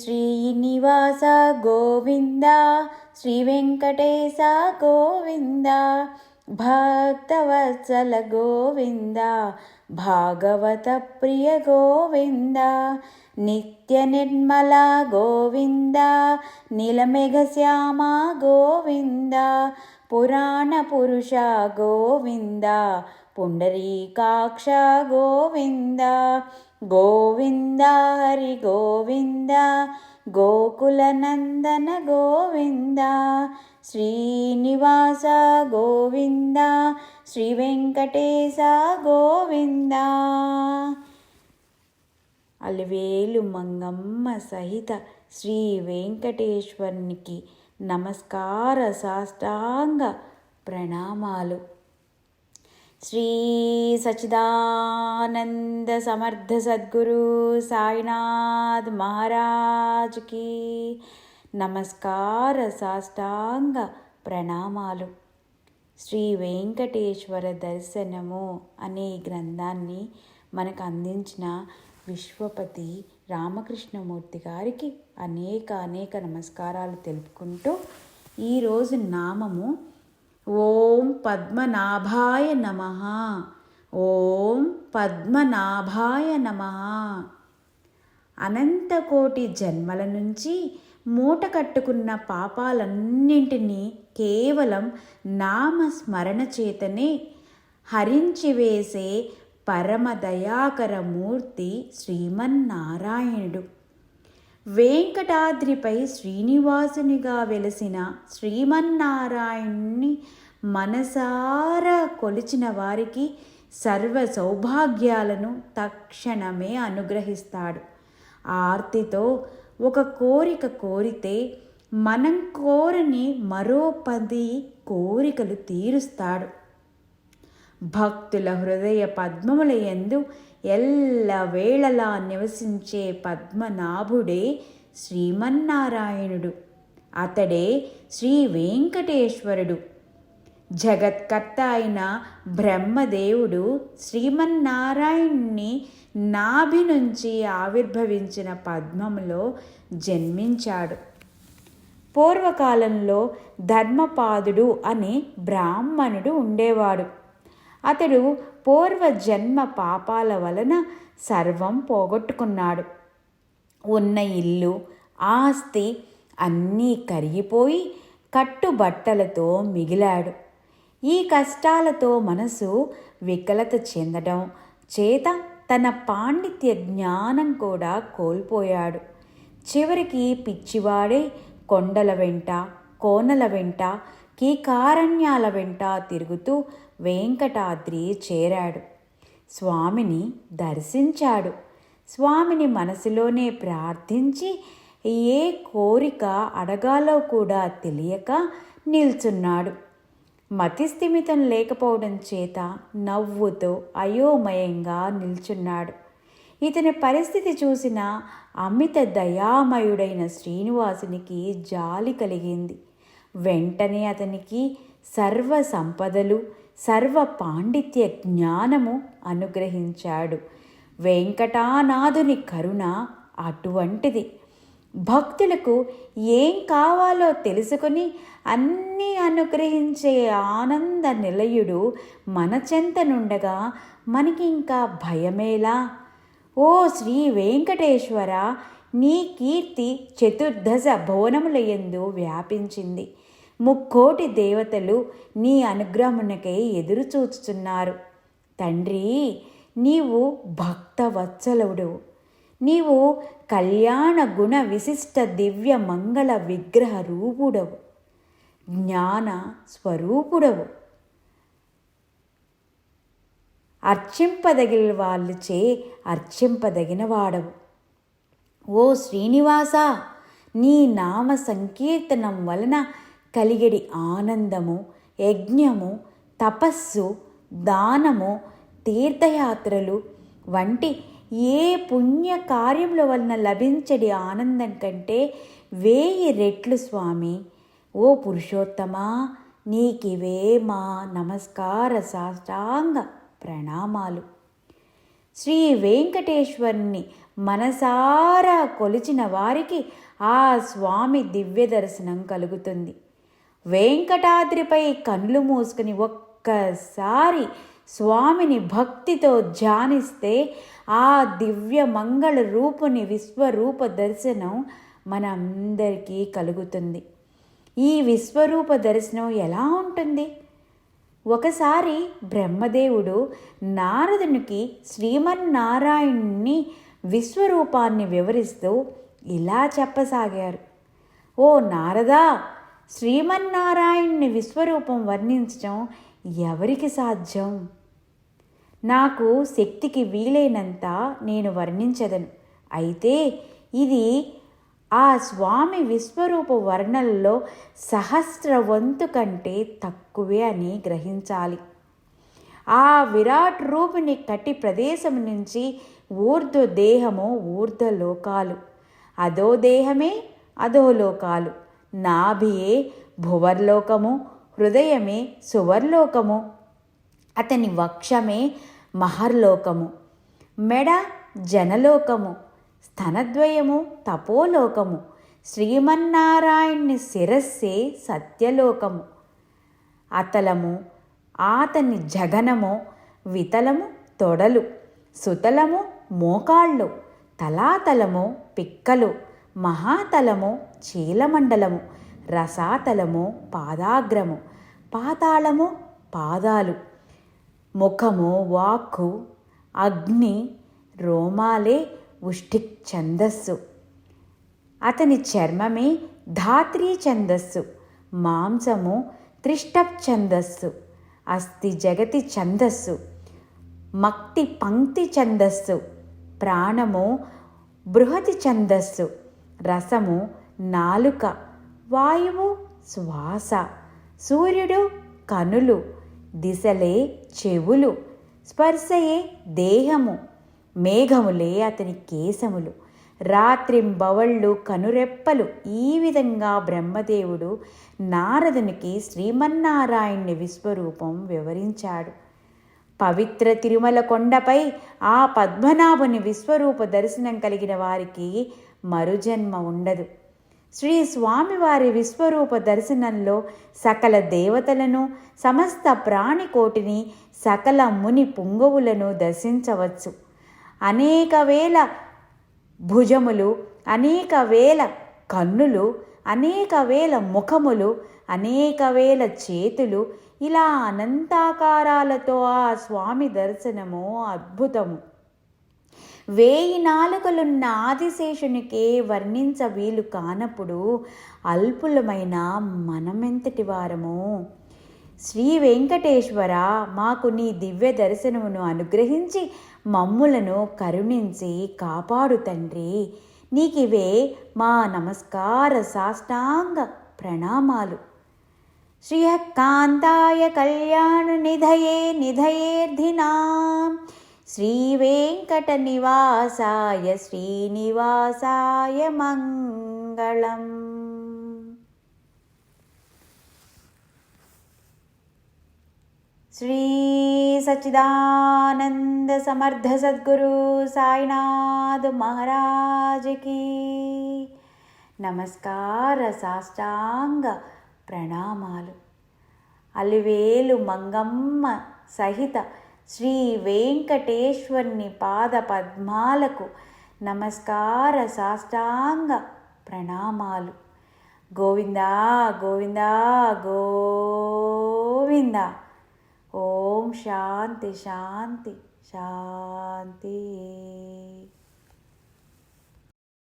శ్రీనివాస గోవింద, శ్రీ వెంకటేశ గోవింద, భక్తవత్సల గోవింద, భాగవత ప్రియ గోవింద, నిత్య నిర్మల గోవింద, నీలమేఘ శ్యామ గోవింద, పురాణ పురుష గోవింద, పుండరీకాక్ష గోవింద, గోవింద హరి గోవింద, గోకులనందన గోవింద, శ్రీనివాస గోవింద, శ్రీ వెంకటేశ గోవింద. అలివేలు మంగమ్మ సహిత శ్రీ వెంకటేశ్వరునికి నమస్కార సాష్టాంగ ప్రణామాలు. శ్రీ సచ్చిదానంద సమర్థ సద్గురు సాయినాథ్ మహారాజ్కి నమస్కార సాష్టాంగ ప్రణామాలు. శ్రీ వెంకటేశ్వర దర్శనము అనే గ్రంథాన్ని మనకు అందించిన విశ్వపతి రామకృష్ణమూర్తి గారికి అనేక నమస్కారాలు తెలుపుకుంటూ ఈరోజు నామము ఓం పద్మనాభాయ నమః. ఓం పద్మనాభాయ నమః. అనంతకోటి జన్మల నుంచి మూట కట్టుకున్న పాపాలన్నింటినీ కేవలం నామస్మరణ చేతనే హరించివేసే పరమదయాకరమూర్తి శ్రీమన్నారాయణుడు. వెంకటాద్రిపై శ్రీనివాసునిగా వెలసిన శ్రీమన్నారాయణుని మనసారా కొలిచిన వారికి సర్వ సౌభాగ్యాలను తక్షణమే అనుగ్రహిస్తాడు. ఆర్తితో ఒక కోరిక కోరితే మనం కోరని మరో 10 కోరికలు తీరుస్తాడు. భక్తుల హృదయ పద్మముల యందు ఎల్లవేళలా నివసించే పద్మనాభుడే శ్రీమన్నారాయణుడు. అతడే శ్రీ వెంకటేశ్వరుడు. జగత్కర్త అయిన బ్రహ్మదేవుడు శ్రీమన్నారాయణుని నాభి నుంచి ఆవిర్భవించిన పద్మములో జన్మించాడు. పూర్వకాలంలో ధర్మపాదుడు అనే బ్రాహ్మణుడు ఉండేవాడు. అతడు పూర్వజన్మ పాపాల వలన సర్వం పోగొట్టుకున్నాడు. ఉన్న ఇల్లు, ఆస్తి అన్నీ కరిగిపోయి కట్టుబట్టలతో మిగిలాడు. ఈ కష్టాలతో మనసు వికలత చెందడం చేత తన పాండిత్య జ్ఞానం కూడా కోల్పోయాడు. చివరికి పిచ్చివాడే కొండల వెంట, కోనల వెంట, కీకారణ్యాల వెంట తిరుగుతూ వెంకటాద్రి చేరాడు. స్వామిని దర్శించాడు. స్వామిని మనసులోనే ప్రార్థించి ఏ కోరిక అడగాలో కూడా తెలియక నిల్చున్నాడు. మతిస్థిమితం లేకపోవడం చేత నవ్వుతో అయోమయంగా నిల్చున్నాడు. ఇతని పరిస్థితి చూసిన అమిత దయామయుడైన శ్రీనివాసునికి జాలి కలిగింది. వెంటనే అతనికి సర్వ సంపదలు, సర్వ పాండిత్య జ్ఞానము అనుగ్రహించాడు. వెంకటానాథుని కరుణ అటువంటిది. భక్తులకు ఏం కావాలో తెలుసుకొని అన్నీ అనుగ్రహించే ఆనంద నిలయుడు మన చెంతనుండగా మనకి ఇంకా భయమేలా? ఓ శ్రీ వెంకటేశ్వర, నీ కీర్తి చతుర్దశ భువనములయందు వ్యాపించింది. 3,000,000 దేవతలు నీ అనుగ్రహమునకై ఎదురు చూస్తున్నారు. తండ్రి, నీవు భక్తవత్సలుడు. నీవు కళ్యాణ గుణ విశిష్ట దివ్య మంగళ విగ్రహ రూపుడవు, జ్ఞాన స్వరూపుడవు. అర్చింపదగిన వాళ్ళచే అర్చింపదగిన వాడవు. ఓ శ్రీనివాస, నీ నామ సంకీర్తనం వలన కలిగడి ఆనందము, యజ్ఞము, తపస్సు, దానము, తీర్థయాత్రలు వంటి ఏ పుణ్య కార్యముల వలన లభించడి ఆనందం కంటే 1000 రెట్లు స్వామి. ఓ పురుషోత్తమా, నీకివే మా నమస్కార సాష్టాంగ ప్రణామాలు. శ్రీ వెంకటేశ్వరుని మనసారా కొలిచిన వారికి ఆ స్వామి దివ్య దర్శనం కలుగుతుంది. వెంకటాద్రిపై కళ్ళు మూసుకుని ఒక్కసారి స్వామిని భక్తితో ధ్యానిస్తే ఆ దివ్య మంగళ రూపుని విశ్వరూప దర్శనం మనందరికీ కలుగుతుంది. ఈ విశ్వరూప దర్శనం ఎలా ఉంటుంది? ఒకసారి బ్రహ్మదేవుడు నారదునికి శ్రీమన్నారాయణుని విశ్వరూపాన్ని వివరిస్తూ ఇలా చెప్పసాగారు. ఓ నారదా, శ్రీమన్నారాయణుని విశ్వరూపం వర్ణించడం ఎవరికి సాధ్యం? నాకు శక్తికి వీలైనంత నేను వర్ణించదను. అయితే ఇది ఆ స్వామి విశ్వరూప వర్ణనలో సహస్రవంతు కంటే తక్కువే అని గ్రహించాలి. ఆ విరాట్ రూపుని కటి ప్రదేశం నుంచి ఊర్ధ్వ దేహము ఊర్ధ్వలోకాలు, అధో దేహమే అధోలోకాలు, నాభియే భువర్లోకము, హృదయమే సువర్లోకము, అతని వక్షమే మహర్లోకము, మెడ జనలోకము, స్తనద్వయము తపోలోకము, శ్రీమన్నారాయణుని శిరస్సే సత్యలోకము, అతలము ఆతని జగనము, వితలము తొడలు, సుతలము మోకాళ్ళు, తలాతలము పిక్కలు, మహాతలము చీలమండలము, రసాతలము పాదాగ్రము, పాతాళము పాదాలు, ముఖము వాక్కు, అగ్ని రోమాలే ఉష్టిక్ ఛందస్సు, అతని చర్మమే ధాత్రీ ఛందస్సు, మాంసము త్రిష్టప్ ఛందస్సు, అస్థి జగతి ఛందస్సు, మక్తి పంక్తి ఛందస్సు, ప్రాణము బృహతి ఛందస్సు, రసము నాలుక, వాయువు శ్వాస, సూర్యుడు కనులు, దిశలే చెవులు, స్పర్శయే దేహము, మేఘములే అతని కేశములు, రాత్రింబవళ్ళు కనురెప్పలు. ఈ విధంగా బ్రహ్మదేవుడు నారదునికి శ్రీమన్నారాయణుని విశ్వరూపం వివరించాడు. పవిత్ర తిరుమల కొండపై ఆ పద్మనాభుని విశ్వరూప దర్శనం కలిగిన వారికి మరుజన్మ ఉండదు. శ్రీ స్వామివారి విశ్వరూప దర్శనంలో సకల దేవతలను, సమస్త ప్రాణికోటిని, సకల ముని పుంగవులను దర్శించవచ్చు. అనేక వేల భుజములు, అనేక వేల కన్నులు, అనేక వేల ముఖములు, అనేక వేల చేతులు, ఇలా అనంతాకారాలతో ఆ స్వామి దర్శనము అద్భుతము. 1000 నాలుకలున్న ఆదిశేషునికే వర్ణించ వీలు కానప్పుడు అల్పులమైన మనమెంతటి వారము? శ్రీ వెంకటేశ్వర, మాకు నీ దివ్య దర్శనమును అనుగ్రహించి మమ్ములను కరుణించి కాపాడు తండ్రి. నీకివే మా నమస్కార సాష్టాంగ ప్రణామాలు. శ్రీయకాంతాయ కళ్యాణ నిధయే నిధయేర్ధినాం శ్రీవేంకట నివాసాయ శ్రీనివాసాయ మంగళం. శ్రీ సచ్చిదానంద సమర్థ సద్గురు సాయినాథ్ మహారాజ్ కీ నమస్కార సాష్టాంగ ప్రణామాలు. అలివేలు మంగమ్మ సహిత శ్రీ వెంకటేశ్వరుని పాద పద్మాలకు నమస్కార సాష్టాంగ ప్రణామాలు. గోవిందా గోవిందా గోవిందా. ఓం శాంతి శాంతి శాంతి.